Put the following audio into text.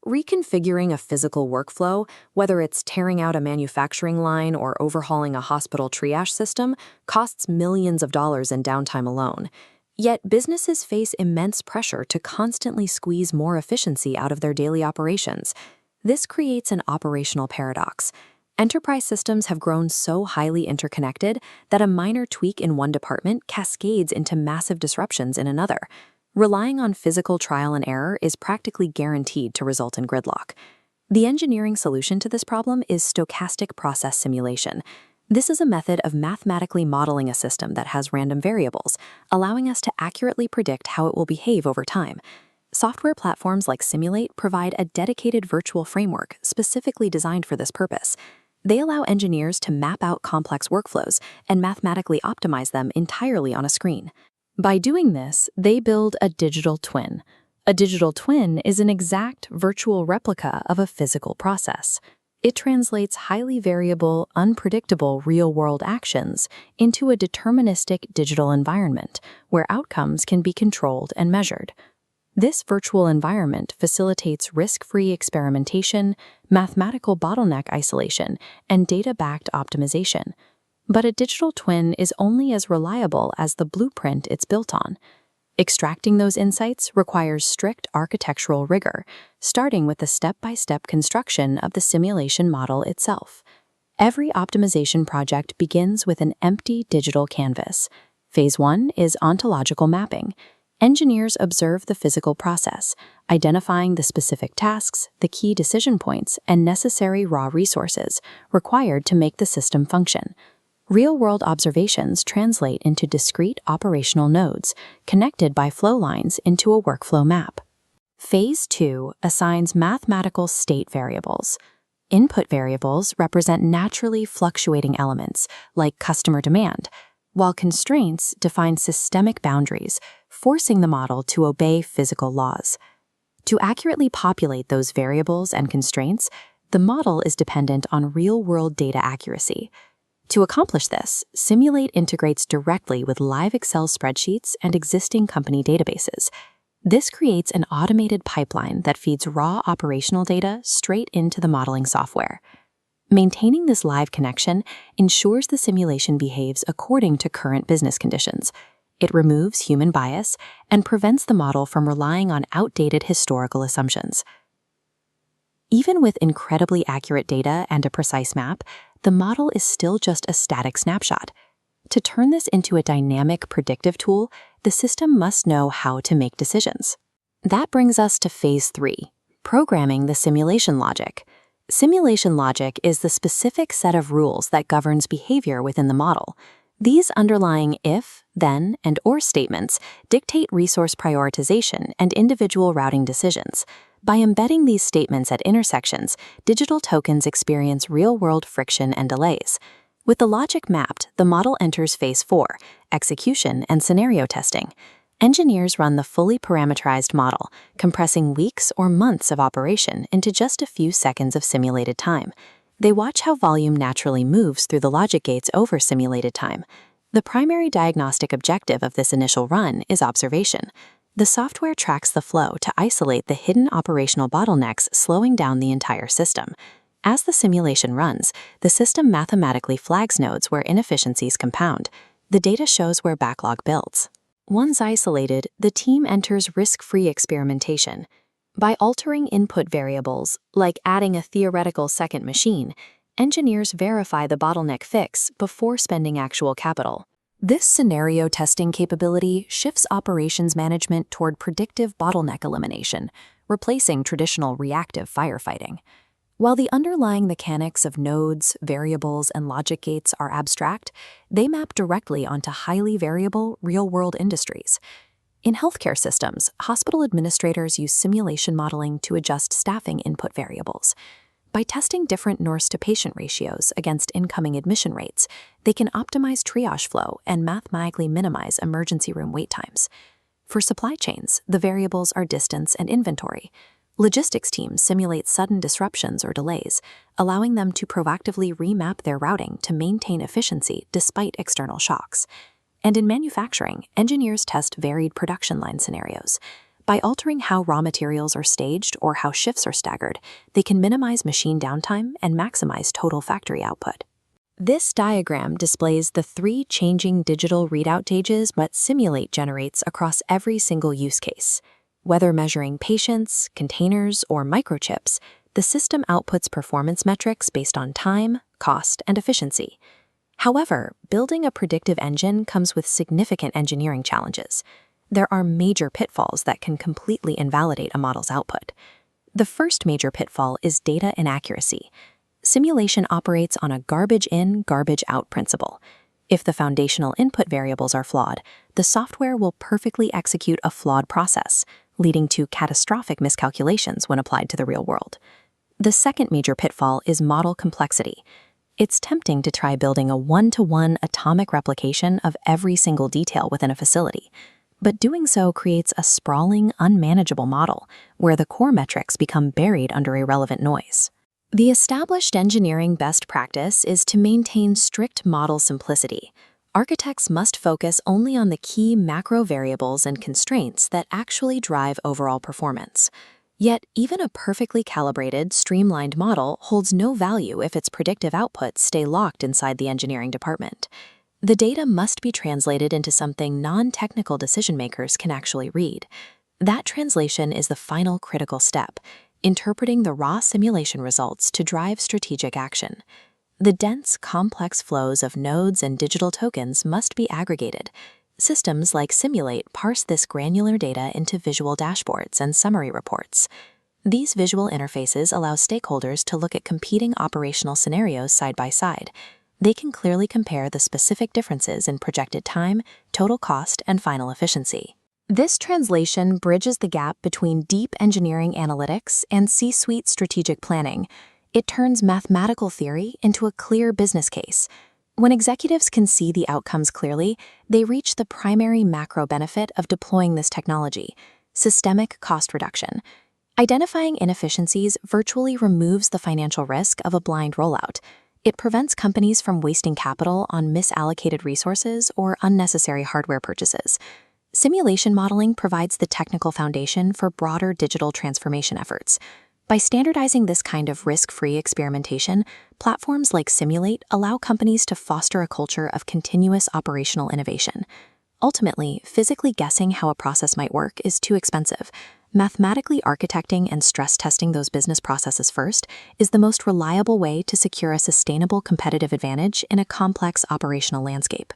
Reconfiguring a physical workflow, whether it's tearing out a manufacturing line or overhauling a hospital triage system, costs millions of dollars in downtime alone. Yet businesses face immense pressure to constantly squeeze more efficiency out of their daily operations. This creates an operational paradox. Enterprise systems have grown so highly interconnected that a minor tweak in one department cascades into massive disruptions in another. Relying on physical trial and error is practically guaranteed to result in gridlock. The engineering solution to this problem is stochastic process simulation. This is a method of mathematically modeling a system that has random variables, allowing us to accurately predict how it will behave over time. Software platforms like SIMUL8 provide a dedicated virtual framework specifically designed for this purpose. They allow engineers to map out complex workflows and mathematically optimize them entirely on a screen. By doing this, they build a digital twin. A digital twin is an exact virtual replica of a physical process. It translates highly variable, unpredictable real-world actions into a deterministic digital environment where outcomes can be controlled and measured. This virtual environment facilitates risk-free experimentation, mathematical bottleneck isolation, and data-backed optimization. But a digital twin is only as reliable as the blueprint it's built on. Extracting those insights requires strict architectural rigor, starting with the step-by-step construction of the simulation model itself. Every optimization project begins with an empty digital canvas. Phase 1 is ontological mapping. Engineers observe the physical process, identifying the specific tasks, the key decision points, and necessary raw resources required to make the system function. Real-world observations translate into discrete operational nodes, connected by flow lines into a workflow map. Phase 2 assigns mathematical state variables. Input variables represent naturally fluctuating elements, like customer demand, while constraints define systemic boundaries, forcing the model to obey physical laws. To accurately populate those variables and constraints, the model is dependent on real-world data accuracy. To accomplish this, SIMUL8 integrates directly with live Excel spreadsheets and existing company databases. This creates an automated pipeline that feeds raw operational data straight into the modeling software. Maintaining this live connection ensures the simulation behaves according to current business conditions. It removes human bias and prevents the model from relying on outdated historical assumptions. Even with incredibly accurate data and a precise map, the model is still just a static snapshot. To turn this into a dynamic predictive tool, the system must know how to make decisions. That brings us to Phase 3, programming the simulation logic. Simulation logic is the specific set of rules that governs behavior within the model. These underlying if, then, and or statements dictate resource prioritization and individual routing decisions. By embedding these statements at intersections, digital tokens experience real-world friction and delays. With the logic mapped, the model enters Phase 4, execution and scenario testing. Engineers run the fully parameterized model, compressing weeks or months of operation into just a few seconds of simulated time. They watch how volume naturally moves through the logic gates over simulated time. The primary diagnostic objective of this initial run is observation. The software tracks the flow to isolate the hidden operational bottlenecks, slowing down the entire system. As the simulation runs, the system mathematically flags nodes where inefficiencies compound. The data shows where backlog builds. Once isolated, the team enters risk-free experimentation. By altering input variables, like adding a theoretical second machine, engineers verify the bottleneck fix before spending actual capital. This scenario testing capability shifts operations management toward predictive bottleneck elimination, replacing traditional reactive firefighting. While the underlying mechanics of nodes, variables, and logic gates are abstract, they map directly onto highly variable, real-world industries. In healthcare systems, hospital administrators use simulation modeling to adjust staffing input variables. By testing different nurse-to-patient ratios against incoming admission rates, they can optimize triage flow and mathematically minimize emergency room wait times. For supply chains, the variables are distance and inventory. Logistics teams simulate sudden disruptions or delays, allowing them to proactively remap their routing to maintain efficiency despite external shocks. And in manufacturing, engineers test varied production line scenarios. By altering how raw materials are staged or how shifts are staggered, they can minimize machine downtime and maximize total factory output. This diagram displays the 3 changing digital readout gauges that SIMUL8 generates across every single use case. Whether measuring patients, containers, or microchips, the system outputs performance metrics based on time, cost, and efficiency. However, building a predictive engine comes with significant engineering challenges. There are major pitfalls that can completely invalidate a model's output. The first major pitfall is data inaccuracy. Simulation operates on a garbage-in, garbage-out principle. If the foundational input variables are flawed, the software will perfectly execute a flawed process, leading to catastrophic miscalculations when applied to the real world. The second major pitfall is model complexity. It's tempting to try building a one-to-one atomic replication of every single detail within a facility, but doing so creates a sprawling, unmanageable model where the core metrics become buried under irrelevant noise. The established engineering best practice is to maintain strict model simplicity. Architects must focus only on the key macro variables and constraints that actually drive overall performance. Yet, even a perfectly calibrated, streamlined model holds no value if its predictive outputs stay locked inside the engineering department. The data must be translated into something non-technical decision-makers can actually read. That translation is the final critical step, interpreting the raw simulation results to drive strategic action. The dense, complex flows of nodes and digital tokens must be aggregated. Systems like SIMUL8 parse this granular data into visual dashboards and summary reports. These visual interfaces allow stakeholders to look at competing operational scenarios side by side. They can clearly compare the specific differences in projected time, total cost, and final efficiency. This translation bridges the gap between deep engineering analytics and C-suite strategic planning. It turns mathematical theory into a clear business case. When executives can see the outcomes clearly, they reach the primary macro benefit of deploying this technology: systemic cost reduction. Identifying inefficiencies virtually removes the financial risk of a blind rollout. It prevents companies from wasting capital on misallocated resources or unnecessary hardware purchases. Simulation modeling provides the technical foundation for broader digital transformation efforts. By standardizing this kind of risk-free experimentation, platforms like SIMUL8 allow companies to foster a culture of continuous operational innovation. Ultimately, physically guessing how a process might work is too expensive. Mathematically architecting and stress testing those business processes first is the most reliable way to secure a sustainable competitive advantage in a complex operational landscape.